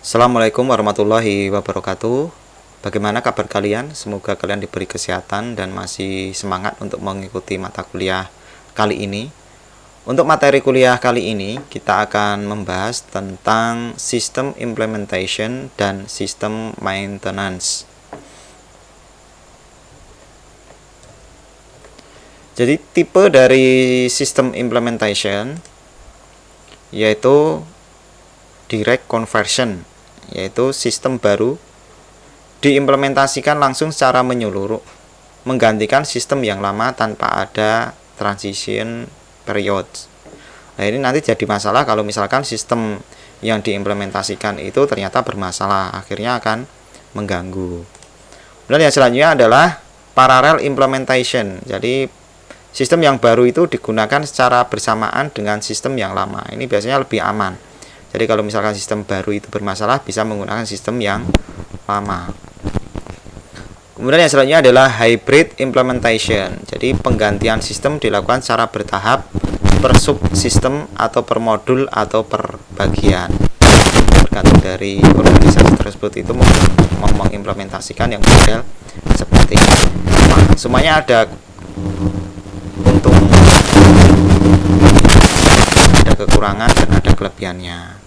Assalamualaikum warahmatullahi wabarakatuh. Bagaimana kabar kalian? Semoga kalian diberi kesehatan dan masih semangat untuk mengikuti mata kuliah kali ini. Untuk materi kuliah kali ini, kita akan membahas tentang sistem implementation dan sistem maintenance. Jadi tipe dari sistem implementation yaitu direct conversion, yaitu sistem baru diimplementasikan langsung secara menyeluruh, menggantikan sistem yang lama tanpa ada transition period. Nah, ini nanti jadi masalah kalau misalkan sistem yang diimplementasikan itu ternyata bermasalah, akhirnya akan mengganggu. Kemudian yang selanjutnya adalah parallel implementation. Jadi sistem yang baru itu digunakan secara bersamaan dengan sistem yang lama. Ini biasanya lebih aman. Jadi kalau misalkan sistem baru itu bermasalah, bisa menggunakan sistem yang lama. Kemudian yang selanjutnya adalah hybrid implementation. Jadi penggantian sistem dilakukan secara bertahap, per subsistem atau per modul atau per bagian. Tergantung dari organisasi tersebut itu mengimplementasikan yang model seperti ini. Semuanya ada untung, ada kekurangan dan ada kelebihannya,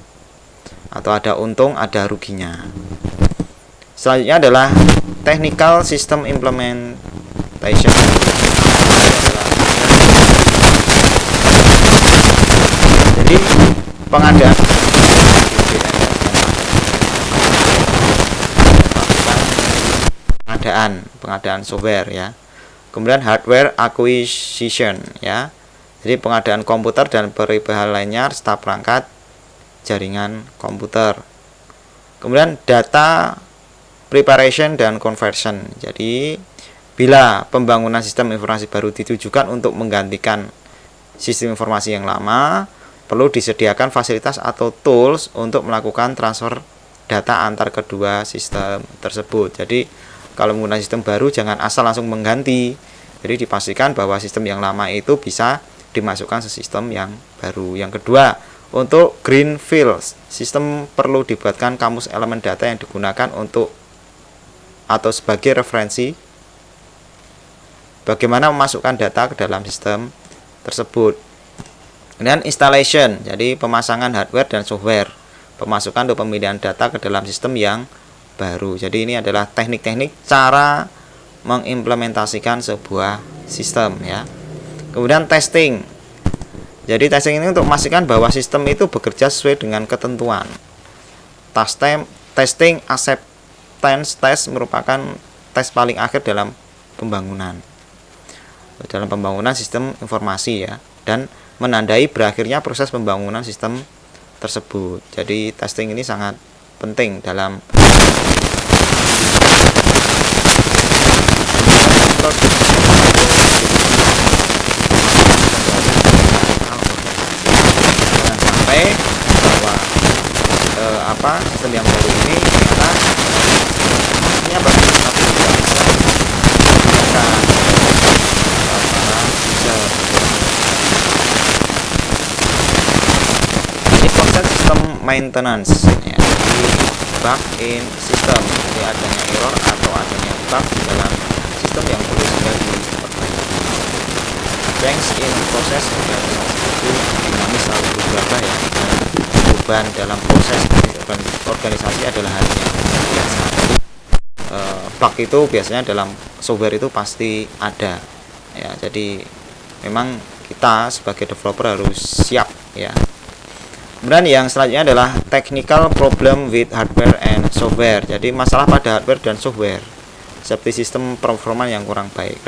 atau ada untung ada ruginya. Selanjutnya adalah technical system implementation. Jadi pengadaan software ya. Kemudian hardware acquisition ya. Jadi pengadaan komputer dan peribahasa lainnya serta perangkat jaringan komputer. Kemudian data preparation dan conversion. Jadi bila pembangunan sistem informasi baru ditujukan untuk menggantikan sistem informasi yang lama, perlu disediakan fasilitas atau tools untuk melakukan transfer data antar kedua sistem tersebut. Jadi kalau menggunakan sistem baru jangan asal langsung mengganti. Jadi dipastikan bahwa sistem yang lama itu bisa dimasukkan ke sistem yang baru. Yang kedua, untuk greenfield, sistem perlu dibuatkan kamus elemen data yang digunakan untuk atau sebagai referensi bagaimana memasukkan data ke dalam sistem tersebut. Kemudian installation, jadi pemasangan hardware dan software, pemasukan atau pemilihan data ke dalam sistem yang baru. Jadi ini adalah teknik-teknik cara mengimplementasikan sebuah sistem ya. Kemudian testing. Jadi testing ini untuk memastikan bahwa sistem itu bekerja sesuai dengan ketentuan. Testing acceptance test merupakan tes paling akhir dalam pembangunan sistem informasi ya, dan menandai berakhirnya proses pembangunan sistem tersebut. Jadi testing ini sangat penting dalam sampai bahwa sistem yang baru ini ternyata hasilnya bagus, tapi tidak bisa digunakan ini konsep sistem maintenance ya, jadi bug in system, jadi adanya error atau adanya bug di dalam sistem yang perlu segera diperbaiki. Change in proses organisasi itu dinamis selalu berubah ya, dan perubahan dalam proses organisasi adalah hal yang biasa. Bug itu biasanya dalam software itu pasti ada ya, jadi memang kita sebagai developer harus siap ya. Kemudian yang selanjutnya adalah technical problem with hardware and software. Jadi masalah pada hardware dan software, seperti sistem performa yang kurang baik,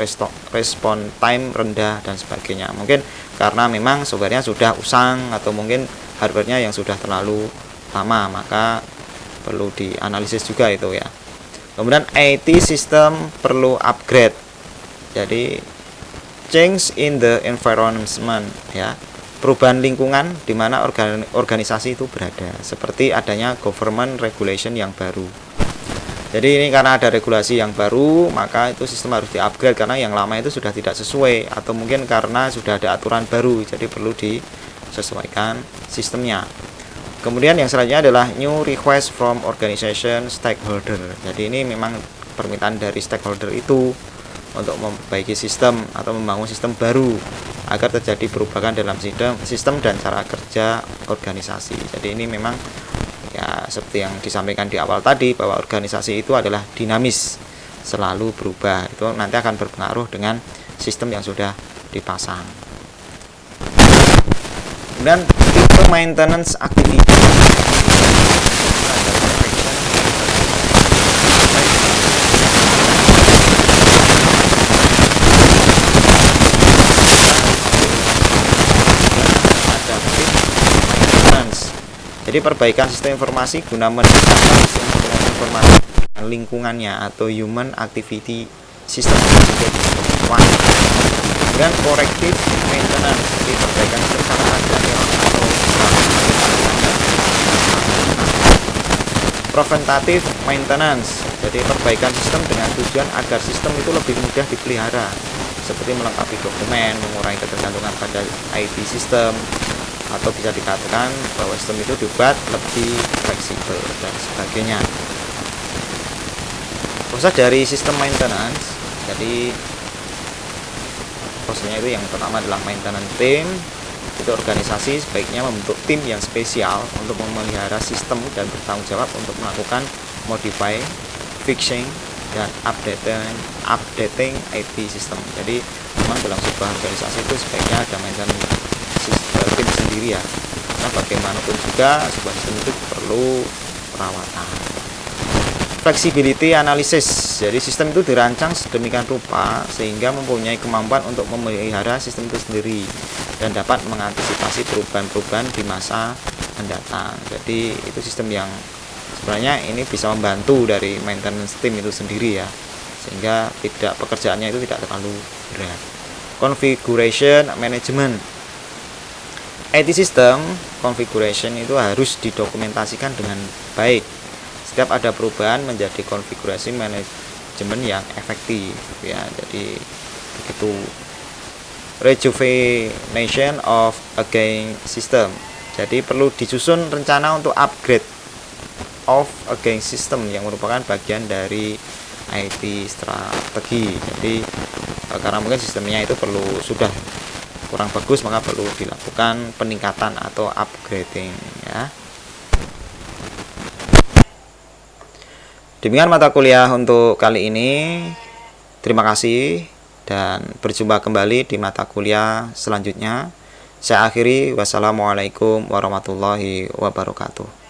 respon time rendah dan sebagainya. Mungkin karena memang softwarenya sudah usang atau mungkin hardwarenya yang sudah terlalu lama, maka perlu dianalisis juga itu ya. Kemudian IT system perlu upgrade. Jadi change in the environment ya. Perubahan lingkungan di mana organisasi itu berada, seperti adanya government regulation yang baru. Jadi ini karena ada regulasi yang baru, maka itu sistem harus di-upgrade karena yang lama itu sudah tidak sesuai, atau mungkin karena sudah ada aturan baru, jadi perlu disesuaikan sistemnya. Kemudian yang selanjutnya adalah new request from organization stakeholder. Jadi ini memang permintaan dari stakeholder itu untuk memperbaiki sistem atau membangun sistem baru agar terjadi perubahan dalam sistem dan cara kerja organisasi. Jadi ini memang ya seperti yang disampaikan di awal tadi, bahwa organisasi itu adalah dinamis, selalu berubah. Itu nanti akan berpengaruh dengan sistem yang sudah dipasang. Dan tipe maintenance activity jadi perbaikan sistem informasi guna mendukung sistem informasi lingkungannya atau human activity system. Dan corrective maintenance, jadi perbaikan sistem saat ada error atau preventative maintenance, jadi perbaikan sistem dengan tujuan agar sistem itu lebih mudah dipelihara, seperti melengkapi dokumen, mengurangi ketergantungan pada IT system, atau bisa dikatakan bahwa sistem itu dibuat lebih fleksibel dan sebagainya. Proses dari sistem maintenance, jadi prosesnya itu yang pertama adalah maintenance team. Itu organisasi sebaiknya membentuk tim yang spesial untuk memelihara sistem dan bertanggung jawab untuk melakukan modify, fixing, dan updating IT system. Jadi memang dalam sebuah organisasi itu sebaiknya ada maintenance tim sendiri ya, karena bagaimanapun juga sebuah sistem itu perlu perawatan. Flexibility analysis, jadi sistem itu dirancang sedemikian rupa sehingga mempunyai kemampuan untuk memelihara sistem itu sendiri dan dapat mengantisipasi perubahan-perubahan di masa mendatang. Jadi itu sistem yang sebenarnya ini bisa membantu dari maintenance team itu sendiri ya, sehingga pekerjaannya itu tidak terlalu berat. Configuration management, IT system configuration itu harus didokumentasikan dengan baik. Setiap ada perubahan menjadi konfigurasi manajemen yang efektif ya. Jadi begitu. Rejuvenation of aging system, jadi perlu disusun rencana untuk upgrade of aging system yang merupakan bagian dari IT strategi. Jadi karena mungkin sistemnya itu sudah kurang bagus, maka perlu dilakukan peningkatan atau upgrading ya. Demikian mata kuliah untuk kali ini. Terima kasih dan berjumpa kembali di mata kuliah selanjutnya. Saya akhiri, wassalamualaikum warahmatullahi wabarakatuh.